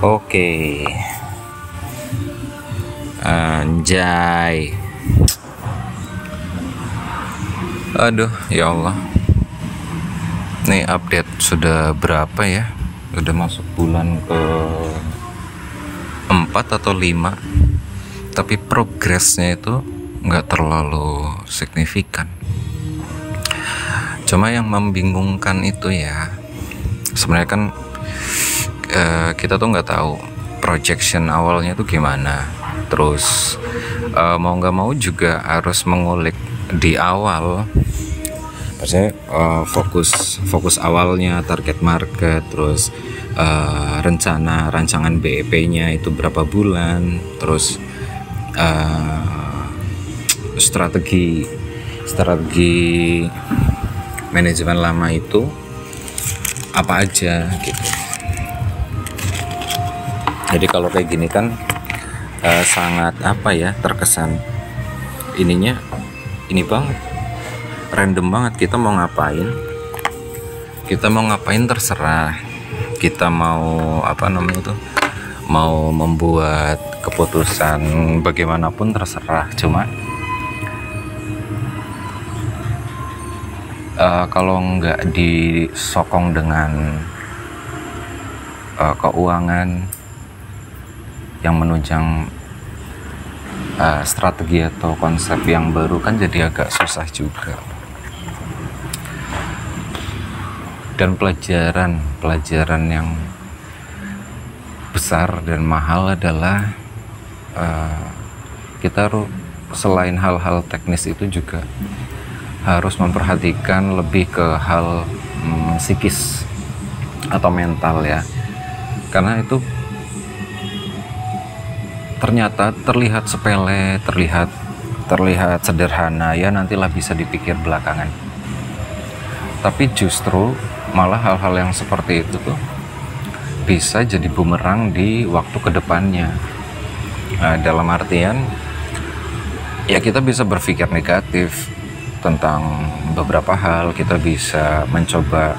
Oke, anjay. Aduh, ya Allah. Nih update sudah berapa ya? Udah masuk bulan ke 4 atau 5. Tapi progresnya itu nggak terlalu signifikan. Cuma yang membingungkan itu ya, sebenarnya kan kita tuh nggak tahu projection awalnya tuh gimana. Terus mau nggak mau juga harus mengulik di awal. Maksudnya fokus awalnya, target market, terus rancangan BEP-nya itu berapa bulan, terus strategi manajemen lama itu apa aja gitu. Jadi kalau kayak gini kan sangat terkesan ini banget, random banget. Kita mau ngapain terserah. Kita mau mau membuat keputusan bagaimanapun terserah. Cuma kalau nggak disokong dengan keuangan yang menunjang strategi atau konsep yang baru, kan jadi agak susah juga. Dan pelajaran yang besar dan mahal adalah kita selain hal-hal teknis itu juga harus memperhatikan lebih ke hal psikis atau mental ya, karena itu ternyata terlihat sepele, terlihat sederhana ya, nantilah bisa dipikir belakangan. Tapi justru malah hal-hal yang seperti itu tuh bisa jadi bumerang di waktu kedepannya. Dalam artian ya, kita bisa berpikir negatif tentang beberapa hal, kita bisa mencoba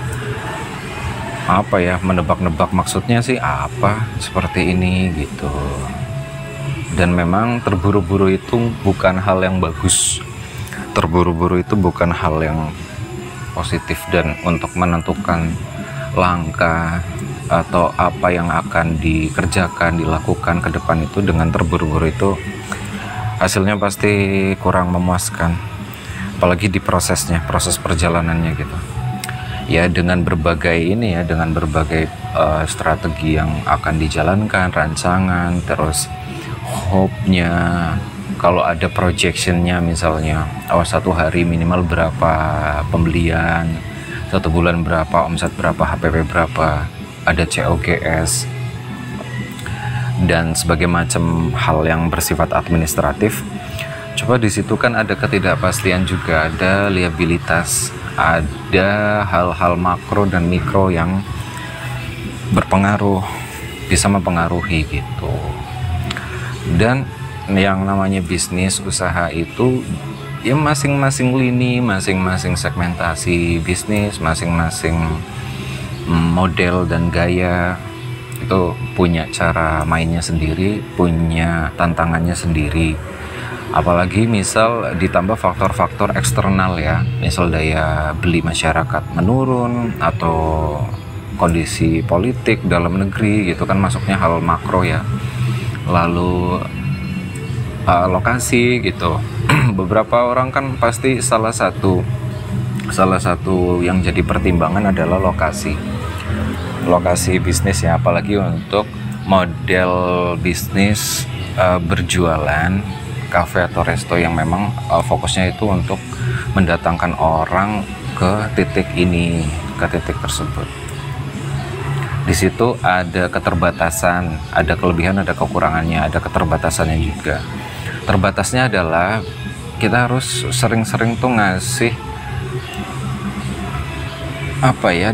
menebak-nebak maksudnya sih apa seperti ini gitu. Dan memang terburu-buru itu bukan hal yang bagus. Terburu-buru itu bukan hal yang positif, dan untuk menentukan langkah atau apa yang akan dilakukan ke depan itu dengan terburu-buru itu hasilnya pasti kurang memuaskan, apalagi di proses perjalanannya gitu. Ya dengan berbagai strategi yang akan dijalankan, rancangan, terus hope-nya, kalau ada projectionnya misalnya, satu hari minimal berapa pembelian, satu bulan berapa omset, berapa HPP berapa, ada COGS dan sebagai macam hal yang bersifat administratif. Coba di situ kan ada ketidakpastian juga, ada liabilitas, ada hal-hal makro dan mikro yang berpengaruh, bisa mempengaruhi gitu. Dan yang namanya bisnis usaha itu ya masing-masing lini, masing-masing segmentasi bisnis, masing-masing model dan gaya itu punya cara mainnya sendiri, punya tantangannya sendiri. Apalagi misal ditambah faktor-faktor eksternal ya, misal daya beli masyarakat menurun atau kondisi politik dalam negeri gitu kan, masuknya hal makro ya. Lalu lokasi gitu. Beberapa orang kan pasti salah satu yang jadi pertimbangan adalah lokasi bisnis ya, apalagi untuk model bisnis berjualan kafe atau resto yang memang fokusnya itu untuk mendatangkan orang ke titik tersebut. Di situ ada keterbatasan, ada kelebihan, ada kekurangannya, ada keterbatasannya juga. Terbatasnya adalah kita harus sering-sering tuh ngasih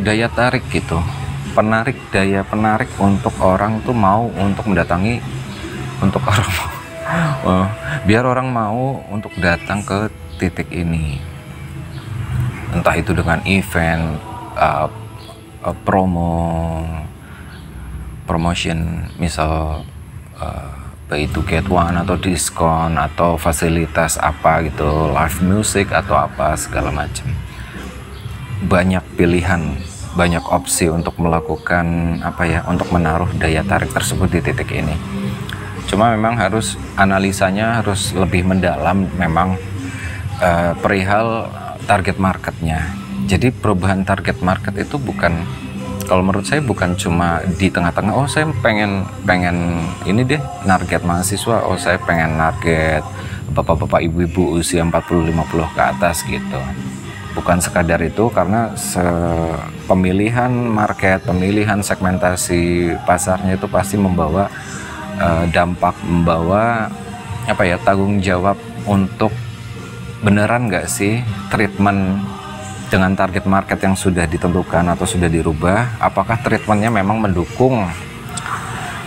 daya tarik gitu, daya penarik untuk orang tuh mau untuk mendatangi, biar orang mau untuk datang ke titik ini. Entah itu dengan event, promotion, misal buy to get one atau diskon atau fasilitas apa gitu, live music atau apa segala macam. Banyak pilihan, banyak opsi untuk melakukan untuk menaruh daya tarik tersebut di titik ini. Cuma memang harus analisanya harus lebih mendalam memang perihal target marketnya. Jadi perubahan target market itu bukan, kalau menurut saya bukan cuma di tengah-tengah, oh saya pengen ini deh target mahasiswa, oh saya pengen target bapak-bapak ibu-ibu usia 40-50 ke atas gitu. Bukan sekadar itu, karena pemilihan market, pemilihan segmentasi pasarnya itu pasti membawa dampak, membawa tanggung jawab untuk beneran nggak sih treatment dengan target market yang sudah ditentukan atau sudah dirubah, apakah treatmentnya memang mendukung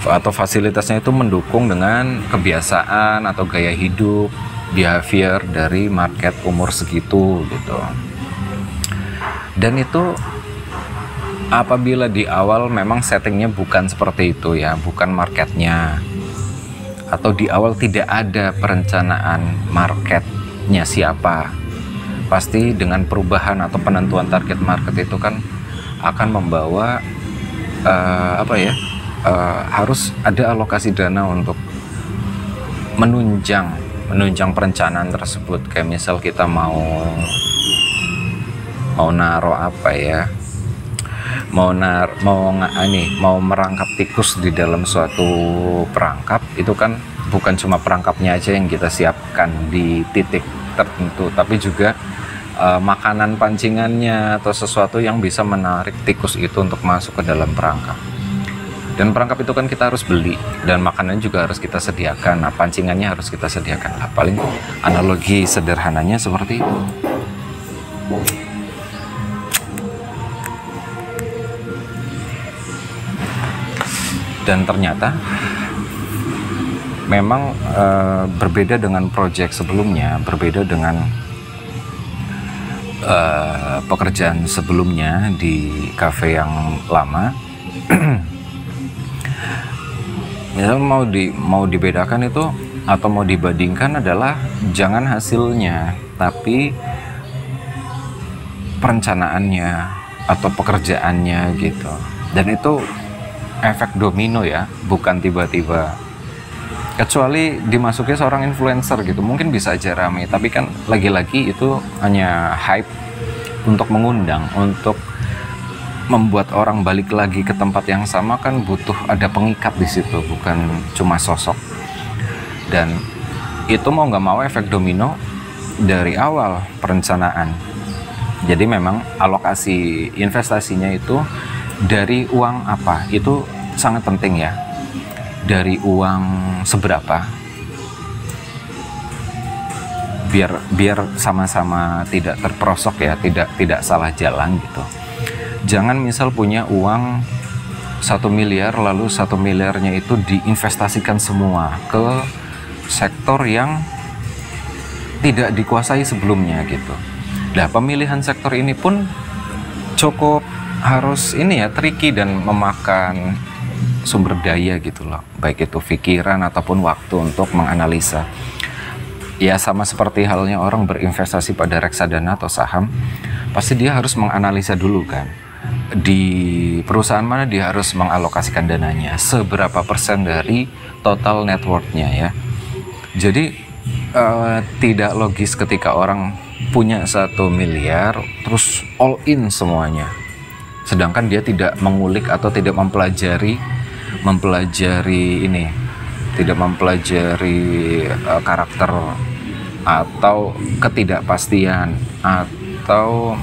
atau fasilitasnya itu mendukung dengan kebiasaan atau gaya hidup, behavior dari market umur segitu gitu. Dan itu apabila di awal memang settingnya bukan seperti itu ya, bukan marketnya, atau di awal tidak ada perencanaan marketnya siapa, pasti dengan perubahan atau penentuan target market itu kan akan membawa harus ada alokasi dana untuk menunjang perencanaan tersebut. Kayak misal kita mau naro mau merangkap tikus di dalam suatu perangkap, itu kan bukan cuma perangkapnya aja yang kita siapkan di titik tertentu, tapi juga makanan pancingannya atau sesuatu yang bisa menarik tikus itu untuk masuk ke dalam perangkap. Dan perangkap itu kan kita harus beli, dan makanannya juga harus kita sediakan. Nah, pancingannya harus kita sediakan. Nah, paling analogi sederhananya seperti itu. Dan ternyata memang berbeda dengan proyek sebelumnya, berbeda dengan pekerjaan sebelumnya di kafe yang lama. Misal mau dibedakan itu atau mau dibandingkan adalah jangan hasilnya, tapi perencanaannya atau pekerjaannya gitu. Dan itu efek domino ya, bukan tiba-tiba. Kecuali dimasuki seorang influencer gitu, mungkin bisa aja rame, tapi kan lagi-lagi itu hanya hype untuk mengundang, untuk membuat orang balik lagi ke tempat yang sama, kan butuh ada pengikat di situ, bukan cuma sosok. Dan itu mau nggak mau efek domino dari awal perencanaan. Jadi memang alokasi investasinya itu dari uang apa, itu sangat penting ya. Dari uang seberapa, biar sama-sama tidak terperosok ya, tidak salah jalan gitu. Jangan misal punya uang 1 miliar, lalu 1 miliarnya itu diinvestasikan semua ke sektor yang tidak dikuasai sebelumnya gitu. Nah, pemilihan sektor ini pun cukup harus tricky dan memakan sumber daya gitu loh, baik itu pikiran ataupun waktu untuk menganalisa. Ya sama seperti halnya orang berinvestasi pada reksadana atau saham, pasti dia harus menganalisa dulu kan, di perusahaan mana dia harus mengalokasikan dananya, seberapa persen dari total net worth-nya ya. Jadi tidak logis ketika orang punya 1 miliar terus all in semuanya, sedangkan dia tidak mengulik atau tidak mempelajari karakter atau ketidakpastian atau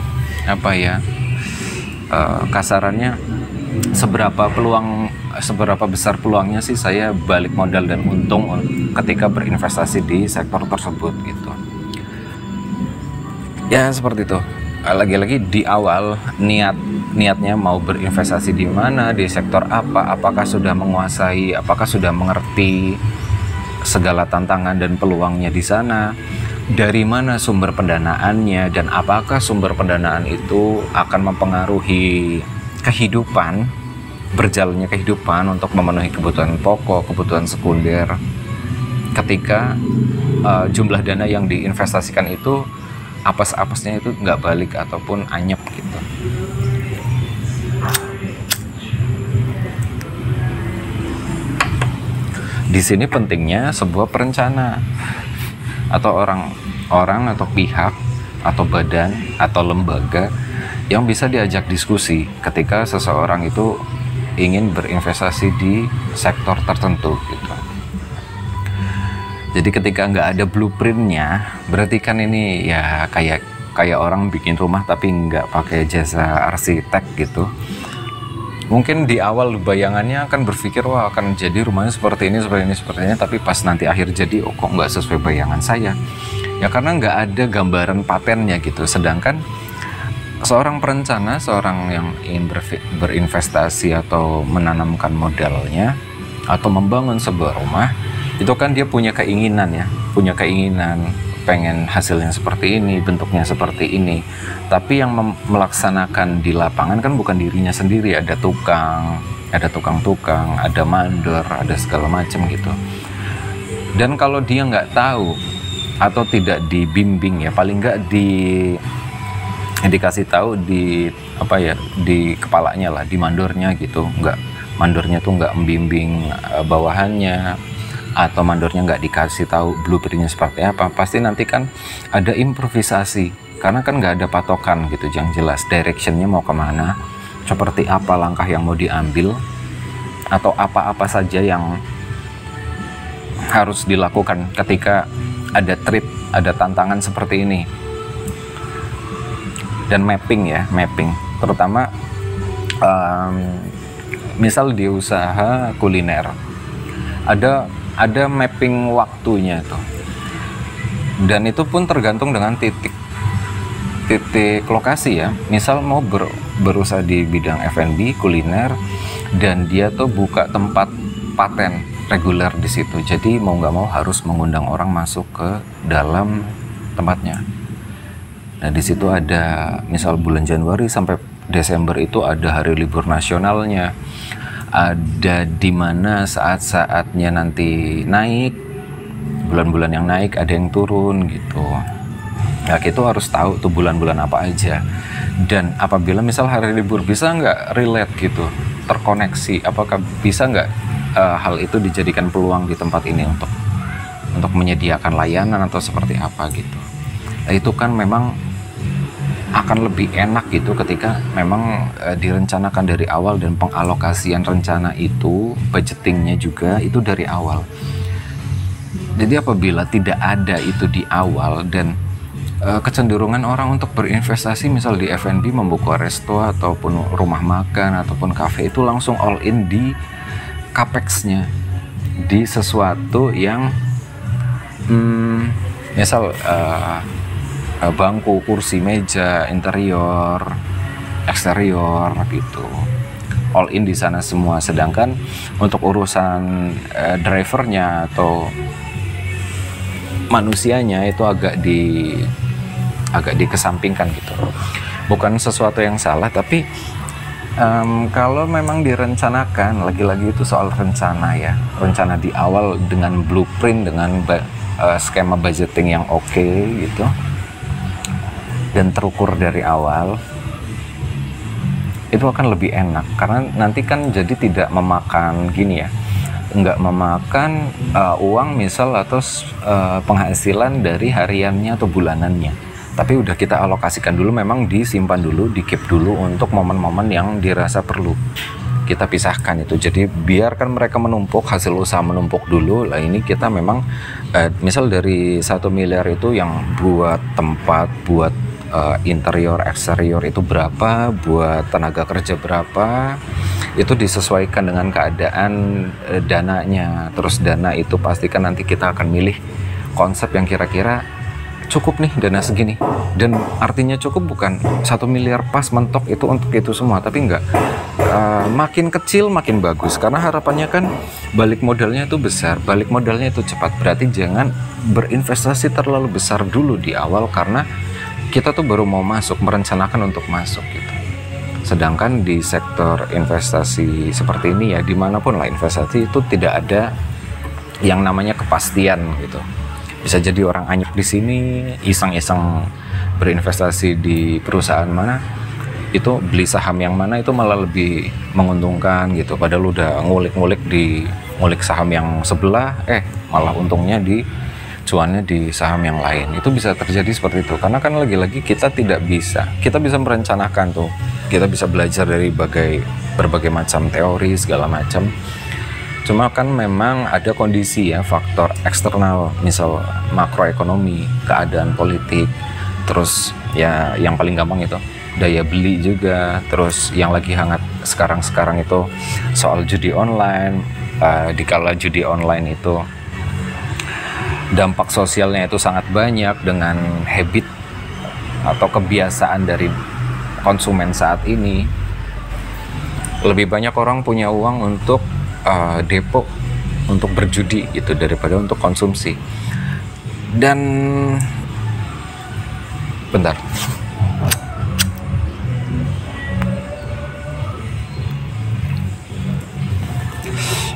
kasarannya seberapa besar peluangnya sih saya balik modal dan untung ketika berinvestasi di sektor tersebut gitu. Ya seperti itu. Lagi-lagi di awal niatnya mau berinvestasi di mana, di sektor apa, apakah sudah menguasai, apakah sudah mengerti segala tantangan dan peluangnya di sana, dari mana sumber pendanaannya, dan apakah sumber pendanaan itu akan mempengaruhi kehidupan berjalannya kehidupan, untuk memenuhi kebutuhan pokok, kebutuhan sekunder. Ketika jumlah dana yang diinvestasikan itu apes-apesnya itu nggak balik ataupun anyep gitu. Di sini pentingnya sebuah perencana atau orang atau pihak atau badan atau lembaga yang bisa diajak diskusi ketika seseorang itu ingin berinvestasi di sektor tertentu gitu. Jadi ketika nggak ada blueprintnya, berarti kan ini ya kayak orang bikin rumah tapi nggak pakai jasa arsitek gitu. Mungkin di awal bayangannya akan berpikir, wah akan jadi rumahnya seperti ini, tapi pas nanti akhir jadi, oh kok nggak sesuai bayangan saya. Ya karena nggak ada gambaran patennya gitu. Sedangkan seorang perencana, seorang yang ingin berinvestasi atau menanamkan modalnya atau membangun sebuah rumah, itu kan dia punya keinginan ya, pengen hasilnya seperti ini, bentuknya seperti ini. Tapi yang melaksanakan di lapangan kan bukan dirinya sendiri, ada tukang, ada mandor, ada segala macam gitu. Dan kalau dia nggak tahu atau tidak dibimbing ya, paling nggak dikasih tahu di kepalanya lah, di mandornya gitu, mandornya tuh nggak membimbing bawahannya, atau mandornya nggak dikasih tahu blueprintnya seperti apa, pasti nanti kan ada improvisasi karena kan nggak ada patokan gitu yang jelas directionnya mau kemana, seperti apa langkah yang mau diambil, atau apa-apa saja yang harus dilakukan ketika ada trip, ada tantangan seperti ini. Dan mapping, terutama misal di usaha kuliner ada mapping waktunya tuh, dan itu pun tergantung dengan titik lokasi ya. Misal mau berusaha di bidang F&B kuliner dan dia tuh buka tempat paten reguler di situ, jadi mau nggak mau harus mengundang orang masuk ke dalam tempatnya. Nah di situ ada misal bulan Januari sampai Desember itu ada hari libur nasionalnya, ada di mana saat-saatnya nanti naik, bulan-bulan yang naik, ada yang turun gitu. Nah kita harus tahu tuh bulan-bulan apa aja. Dan apabila misal hari libur, bisa nggak relate gitu, terkoneksi, apakah bisa nggak hal itu dijadikan peluang di tempat ini untuk menyediakan layanan atau seperti apa gitu. Nah, itu kan memang akan lebih enak gitu ketika memang direncanakan dari awal, dan pengalokasian rencana itu, budgetingnya juga itu dari awal. Jadi apabila tidak ada itu di awal, dan kecenderungan orang untuk berinvestasi misal di F&B, membuka resto ataupun rumah makan ataupun kafe, itu langsung all in di capex-nya, di sesuatu yang misal bangku, kursi, meja, interior, eksterior gitu, all in di sana semua. Sedangkan untuk urusan drivernya atau manusianya itu agak dikesampingkan gitu. Bukan sesuatu yang salah, tapi kalau memang direncanakan, lagi-lagi itu soal rencana ya, rencana di awal dengan blueprint, dengan skema budgeting yang oke gitu, dan terukur dari awal, itu akan lebih enak. Karena nanti kan jadi tidak memakan gini ya, nggak memakan uang misal atau penghasilan dari hariannya atau bulanannya, tapi udah kita alokasikan dulu, memang disimpan dulu, di keep dulu untuk momen-momen yang dirasa perlu. Kita pisahkan itu, jadi biarkan mereka menumpuk, hasil usaha menumpuk dulu. Lah ini kita memang misal dari 1 miliar itu yang buat tempat, buat interior, eksterior itu berapa, buat tenaga kerja berapa, itu disesuaikan dengan keadaan dananya. Terus dana itu pastikan nanti kita akan milih konsep yang kira-kira cukup nih, dana segini. Dan artinya cukup bukan 1 miliar pas mentok itu untuk itu semua, tapi enggak, makin kecil makin bagus, karena harapannya kan balik modalnya itu besar, balik modalnya itu cepat. Berarti jangan berinvestasi terlalu besar dulu di awal, karena kita tuh baru mau masuk, merencanakan untuk masuk gitu. Sedangkan di sektor investasi seperti ini ya, dimanapun lah investasi itu tidak ada yang namanya kepastian gitu. Bisa jadi orang anyep di sini iseng-iseng berinvestasi di perusahaan mana, itu beli saham yang mana itu malah lebih menguntungkan gitu. Padahal udah ngulik saham yang sebelah, malah untungnya di cuannya di saham yang lain. Itu bisa terjadi seperti itu. Karena kan lagi-lagi kita bisa merencanakan tuh. Kita bisa belajar dari berbagai macam teori segala macam. Cuma kan memang ada kondisi ya, faktor eksternal, misal makroekonomi, keadaan politik, terus ya yang paling gampang itu daya beli juga, terus yang lagi hangat sekarang itu soal judi online. Dikala judi online itu dampak sosialnya itu sangat banyak dengan habit atau kebiasaan dari konsumen saat ini. Lebih banyak orang punya uang untuk depo untuk berjudi gitu daripada untuk konsumsi. Dan bentar,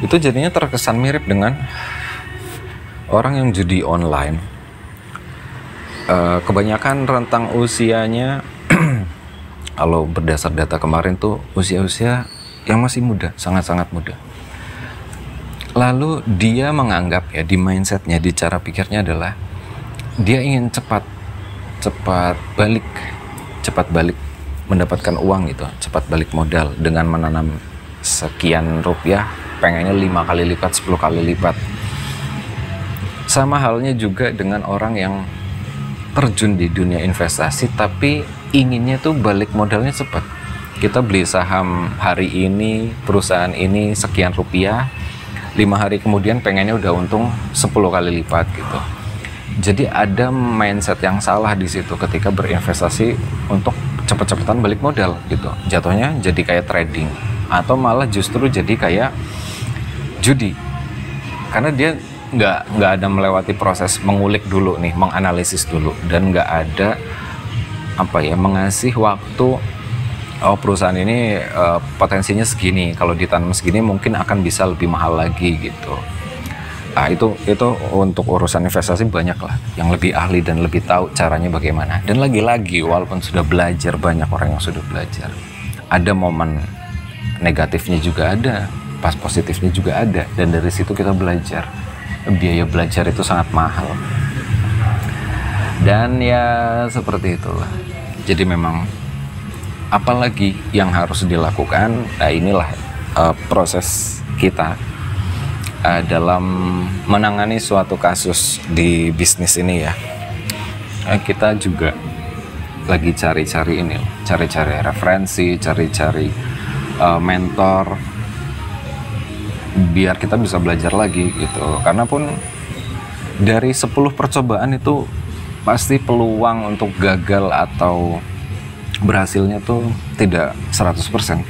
itu jadinya terkesan mirip dengan orang yang judi online. Kebanyakan rentang usianya kalau berdasar data kemarin tuh usia-usia yang masih muda, sangat-sangat muda. Lalu dia menganggap ya, di mindsetnya, di cara pikirnya adalah dia ingin cepat balik mendapatkan uang gitu, cepat balik modal dengan menanam sekian rupiah, pengennya 5 kali lipat, 10 kali lipat. Sama halnya juga dengan orang yang terjun di dunia investasi tapi inginnya tuh balik modalnya cepat. Kita beli saham hari ini, perusahaan ini sekian rupiah, 5 hari kemudian pengennya udah untung 10 kali lipat gitu. Jadi ada mindset yang salah di situ ketika berinvestasi untuk cepet-cepetan balik modal gitu. Jatuhnya jadi kayak trading atau malah justru jadi kayak judi. Karena dia nggak ada melewati proses mengulik dulu nih, menganalisis dulu, dan nggak ada mengasih waktu. Oh, perusahaan ini potensinya segini, kalau ditanam segini mungkin akan bisa lebih mahal lagi gitu. Nah, itu untuk urusan investasi banyak lah yang lebih ahli dan lebih tahu caranya bagaimana. Dan lagi-lagi walaupun sudah belajar, banyak orang yang sudah belajar, ada momen negatifnya juga ada, pas positifnya juga ada, dan dari situ kita belajar. Biaya belajar itu sangat mahal. Dan ya seperti itulah. Jadi memang apalagi yang harus dilakukan, nah inilah proses kita dalam menangani suatu kasus di bisnis ini ya. Kita juga lagi cari-cari referensi, cari-cari mentor, biar kita bisa belajar lagi gitu. Karena pun dari 10 percobaan itu pasti peluang untuk gagal atau berhasilnya tuh tidak 100%.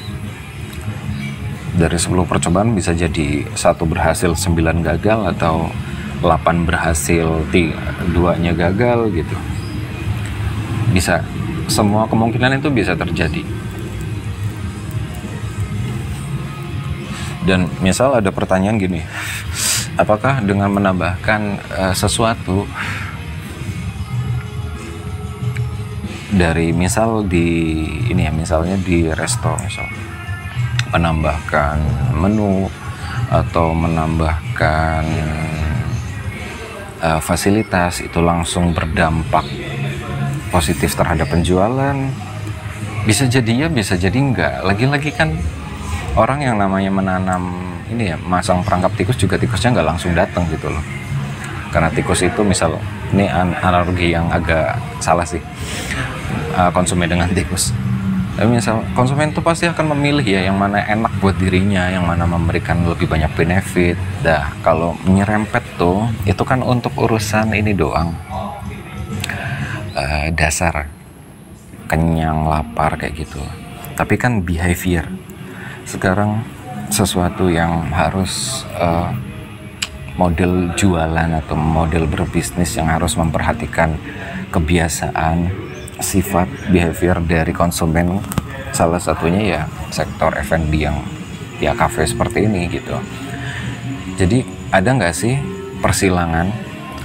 Dari 10 percobaan bisa jadi 1 berhasil, 9 gagal, atau 8 berhasil, 2-nya gagal gitu. Bisa, semua kemungkinan itu bisa terjadi. Dan misal ada pertanyaan gini, apakah dengan menambahkan sesuatu dari misalnya di resto, misal menambahkan menu atau menambahkan fasilitas, itu langsung berdampak positif terhadap penjualan? Bisa jadi ya, bisa jadi enggak. Lagi-lagi kan orang yang namanya menanam ini ya, masang perangkap tikus juga, tikusnya nggak langsung datang gitu loh. Karena tikus itu, misal ini analogi yang agak salah sih, konsumen dengan tikus. Tapi misal konsumen itu pasti akan memilih ya yang mana enak buat dirinya, yang mana memberikan lebih banyak benefit. Dah, kalau nyerempet tuh itu kan untuk urusan ini doang, dasar kenyang, lapar kayak gitu. Tapi kan behavior sekarang sesuatu yang harus model jualan atau model berbisnis yang harus memperhatikan kebiasaan, sifat, behavior dari konsumen salah satunya ya sektor F&B yang ya kafe seperti ini gitu. Jadi ada nggak sih persilangan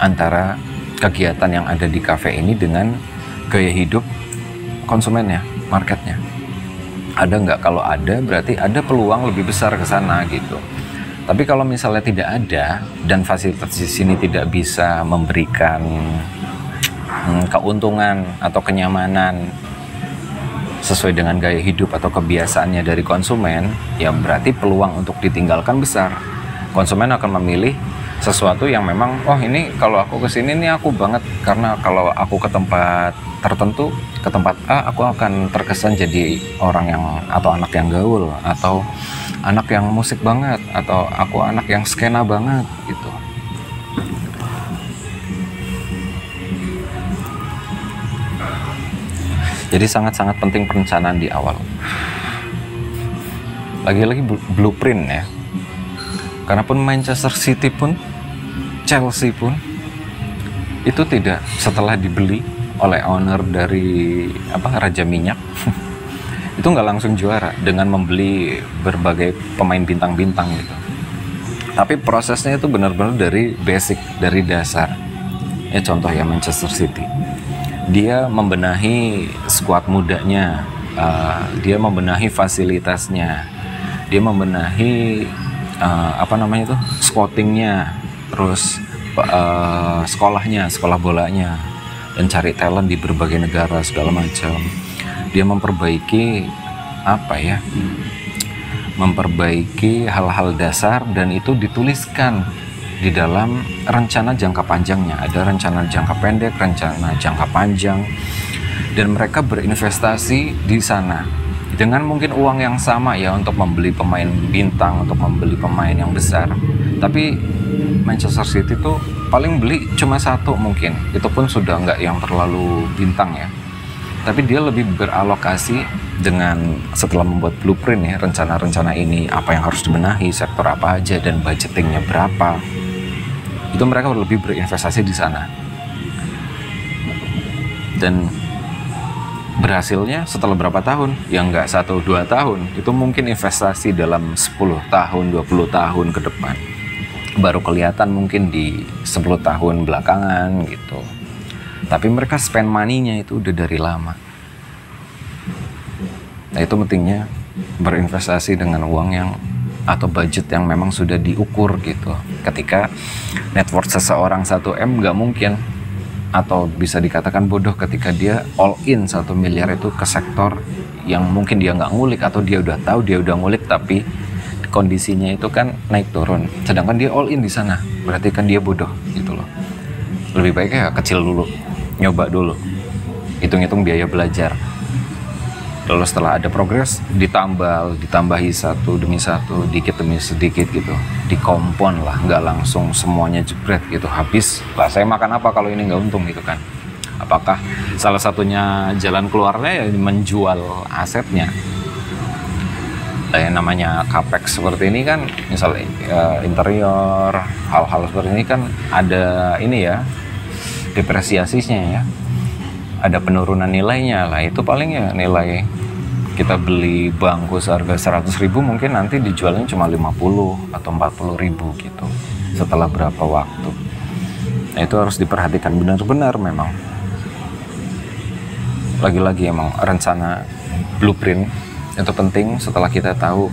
antara kegiatan yang ada di kafe ini dengan gaya hidup konsumennya, marketnya? Ada nggak? Kalau ada, berarti ada peluang lebih besar ke sana gitu. Tapi kalau misalnya tidak ada dan fasilitas di sini tidak bisa memberikan keuntungan atau kenyamanan sesuai dengan gaya hidup atau kebiasaannya dari konsumen, ya berarti peluang untuk ditinggalkan besar. Konsumen akan memilih sesuatu yang memang, oh ini kalau aku kesini nih aku banget, karena kalau aku ke tempat tertentu, ke tempat A, aku akan terkesan jadi orang yang atau anak yang gaul, atau anak yang musik banget, atau aku anak yang skena banget gitu. Jadi sangat-sangat penting perencanaan di awal. Lagi-lagi blueprint ya. Karena pun Manchester City pun, Chelsea pun, itu tidak setelah dibeli oleh owner dari Raja Minyak, itu nggak langsung juara dengan membeli berbagai pemain bintang-bintang gitu. Tapi prosesnya itu benar-benar dari basic, dari dasar. Ya contoh ya Manchester City. Dia membenahi skuad mudanya, dia membenahi fasilitasnya, dia membenahi scoutingnya, terus sekolahnya, sekolah bolanya, dan cari talent di berbagai negara segala macam. Dia memperbaiki memperbaiki hal-hal dasar, dan itu dituliskan di dalam rencana jangka panjangnya. Ada rencana jangka pendek, rencana jangka panjang, dan mereka berinvestasi di sana dengan mungkin uang yang sama ya untuk membeli pemain bintang, untuk membeli pemain yang besar. Tapi Manchester City tuh paling beli cuma satu mungkin, itu pun sudah nggak yang terlalu bintang ya. Tapi dia lebih beralokasi dengan setelah membuat blueprint ya, rencana-rencana ini apa yang harus dibenahi, sektor apa aja, dan budgetingnya berapa. Itu mereka lebih berinvestasi di sana. Dan berhasilnya setelah berapa tahun? Ya nggak 1-2 tahun. Itu mungkin investasi dalam 10 tahun, 20 tahun ke depan. Baru kelihatan mungkin di 10 tahun belakangan gitu. Tapi mereka spend money-nya itu udah dari lama. Nah itu pentingnya berinvestasi dengan uang yang atau budget yang memang sudah diukur gitu. Ketika net worth seseorang 1M nggak mungkin, atau bisa dikatakan bodoh ketika dia all in 1 miliar itu ke sektor yang mungkin dia nggak ngulik, atau dia udah tahu dia udah ngulik tapi kondisinya itu kan naik turun, sedangkan dia all in di sana, berarti kan dia bodoh gitu loh. Lebih baiknya kecil dulu, nyoba dulu, hitung-hitung biaya belajar. Lalu setelah ada progres, ditambahi satu demi satu, dikit demi sedikit gitu, dikompon lah, nggak langsung semuanya jebret gitu, habis lah saya makan apa kalau ini nggak untung gitu kan. Apakah salah satunya jalan keluarnya ya menjual asetnya? Yang namanya capex seperti ini kan, misalnya interior, hal-hal seperti ini kan ada ini ya, depresiasinya ya, ada penurunan nilainya lah. Itu paling ya nilai kita beli bangku seharga 100.000 mungkin nanti dijualnya cuma 50 atau 40.000 gitu setelah berapa waktu. Nah itu harus diperhatikan benar-benar memang. Lagi-lagi emang rencana blueprint itu penting. Setelah kita tahu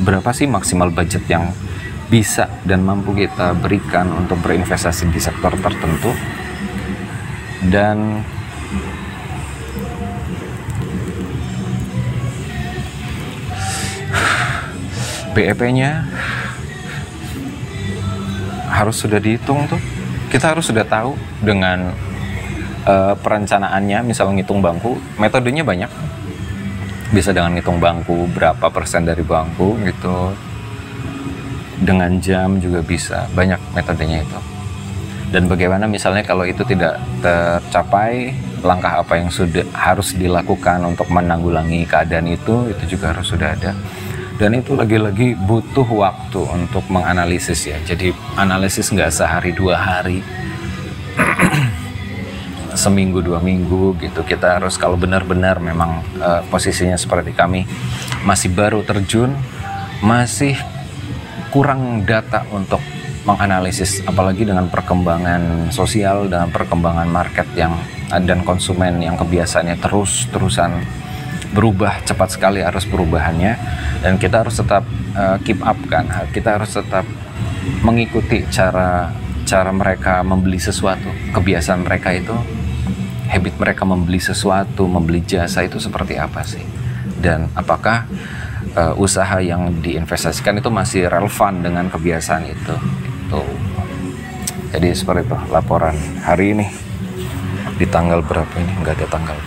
berapa sih maksimal budget yang bisa dan mampu kita berikan untuk berinvestasi di sektor tertentu, dan BEP-nya harus sudah dihitung tuh. Kita harus sudah tahu dengan perencanaannya. Misal ngitung bangku, metodenya banyak. Bisa dengan ngitung bangku, berapa persen dari bangku gitu. Dengan jam juga bisa, banyak metodenya itu. Dan bagaimana misalnya kalau itu tidak tercapai, langkah apa yang sudah harus dilakukan untuk menanggulangi keadaan itu juga harus sudah ada. Dan itu lagi-lagi butuh waktu untuk menganalisis ya. Jadi analisis nggak sehari 2 hari. seminggu 2 minggu gitu. Kita harus, kalau benar-benar memang posisinya seperti kami masih baru terjun, masih kurang data untuk menganalisis, apalagi dengan perkembangan sosial, dengan perkembangan market yang dan konsumen yang kebiasaannya terus-terusan berubah cepat sekali arus perubahannya, dan kita harus tetap keep up kan, kita harus tetap mengikuti cara mereka membeli sesuatu, kebiasaan mereka itu, habit mereka membeli sesuatu, membeli jasa itu seperti apa sih, dan apakah usaha yang diinvestasikan itu masih relevan dengan kebiasaan itu. Jadi seperti itu laporan hari ini. Di tanggal berapa ini? Nggak ada tanggal.